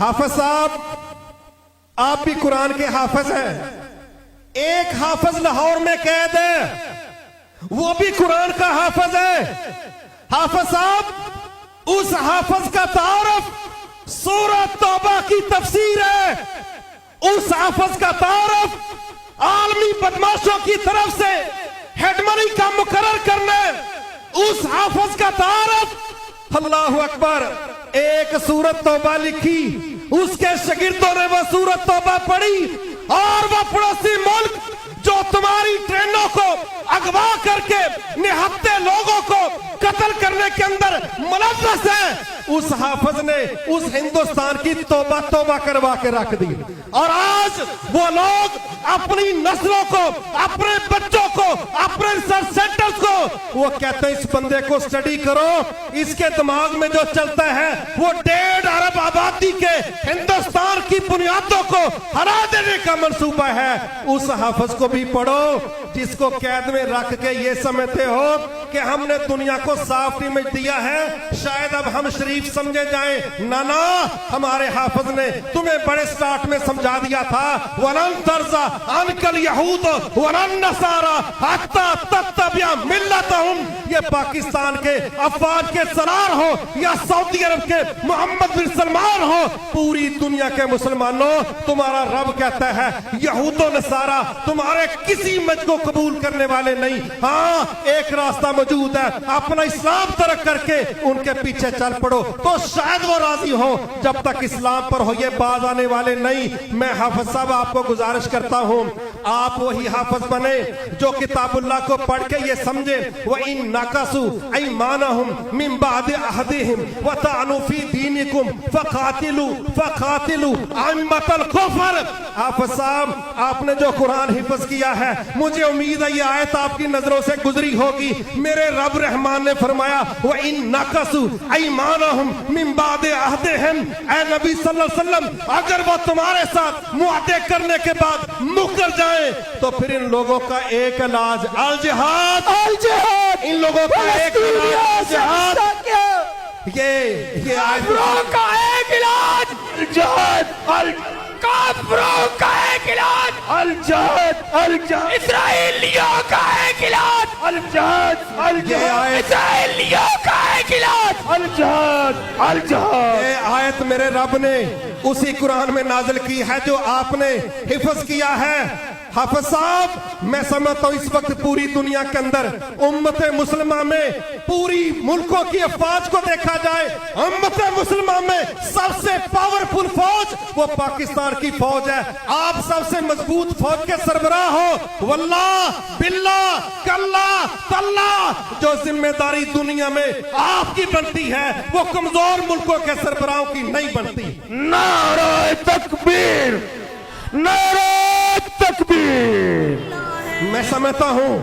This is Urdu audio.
حافظ صاحب آپ بھی قرآن کے حافظ ہیں. ایک حافظ لاہور میں قید ہے, وہ بھی قرآن کا حافظ ہے. حافظ صاحب اس حافظ کا تعارف سورۃ توبہ کی تفسیر ہے. اس حافظ کا تعارف عالمی بدماشوں کی طرف سے ہیڈ منی کا مقرر کرنا. اس حافظ کا تعارف اللہ اکبر ایک سورۃ توبہ لکھی, اس کے شاگردوں نے وہ سورۃ توبہ پڑھی اور وہ پڑوسی ملک جو تمہاری ٹرینوں کو اغوا کر کے نہتے لوگوں کو قتل کرنے کے اندر ملوث ہے, اس حافظ نے اس ہندوستان کی توبہ توبہ کروا کے رکھ دی. اور آج وہ لوگ اپنی نسلوں کو, اپنے بچوں کو, اپنے ریسرچ سینٹرز کو وہ کہتے ہیں اس بندے کو سٹڈی کرو, اس کے دماغ میں جو چلتا ہے وہ 1.5 ارب آبادی کے ہندوستان کی بنیادوں کو ہرا دینے کا منصوبہ ہے. اس حافظ کو بھی پڑھو جس کو قید میں رکھ کے یہ سمجھتے ہو کہ ہم نے دنیا کو صاف امیج دیا ہے, شاید اب ہم شریف سمجھے جائیں. نانا, ہمارے حافظ نے تمہیں بڑے سٹارٹ میں سمجھا دیا تھا وَلَن تَرْضَىٰ عَنْكَ الْيَهُودُ وَلَا النَّصَارَىٰ حَتَّىٰ تَتَّبِعَ مِلَّتَهُمْ. یہ پاکستان کے افواج کے سرار ہو یا سعودی عرب کے محمد بن سلمان ہو, پوری دنیا کے مسلمانوں تمہارا رب کہتا ہے یہود و نصارہ تمہارے کسی مجھ کو قبول کرنے والے نہیں. ہاں ایک راستہ موجود ہے, اپنا اسلام ترک کر کے ان کے پیچھے چل پڑو تو شاید وہ راضی ہو, جب تک اسلام پر ہو یہ باز آنے والے نہیں. میں حافظ صاحب آپ کو گزارش کرتا ہوں آپ وہی حافظ بنے جو کتاب اللہ کو پڑھ کے یہ سمجھے وَإِن نَقَصُوا أَيْمَانَهُمْ مِن بَعْدِ عَهْدِهِمْ وَطَعَنُوا فِي دِينِكُمْ فَقَاتِلُوا أَئِمَّةَ الْكُفْرِ. حافظ صاحب آپ نے جو قرآن حفظ کیا ہے مجھے امید ہے یہ آیت آپ کی نظروں سے گزری ہوگی. میرے رب رحمان نے فرمایا وَإِن نَقَصُوا أَيْمَانَهُمْ مِن بَعْدِ عَهْدِهِمْ. اے نبی صلی اللہ علیہ وسلم اگر وہ تمہارے ساتھ معاہدے کرنے کے بعد مکر جائیں تو پھر ان لوگوں کا ایک علاج الجہاد, ان لوگوں کا ایک علاج جہاد. یہ کافروں کا ایک علاج الجہاد, کافروں کا ایک علاج الجہاد, اسرائیلیوں کا ایک علاج الجہاد, اسرائیلیوں کا ایک علاج الجہاد. یہ آیت میرے رب نے اسی قرآن میں نازل کی ہے جو آپ نے حفظ کیا ہے. حافظ صاحب میں سمجھتا ہوں اس وقت پوری دنیا کے اندر امت مسلمہ میں پوری ملکوں کی افواج کو دیکھا جائے, امت مسلمہ میں سب سے پاورفل فوج وہ پاکستان کی فوج ہے. آپ سب سے مضبوط فوج کے سربراہ ہو. واللہ باللہ کلہ تاللہ جو ذمہ داری دنیا میں آپ کی بنتی ہے وہ کمزور ملکوں کے سربراہوں کی نہیں بنتی. نعرہ تکبیر, نعرہ تکبیر. میں سمجھتا ہوں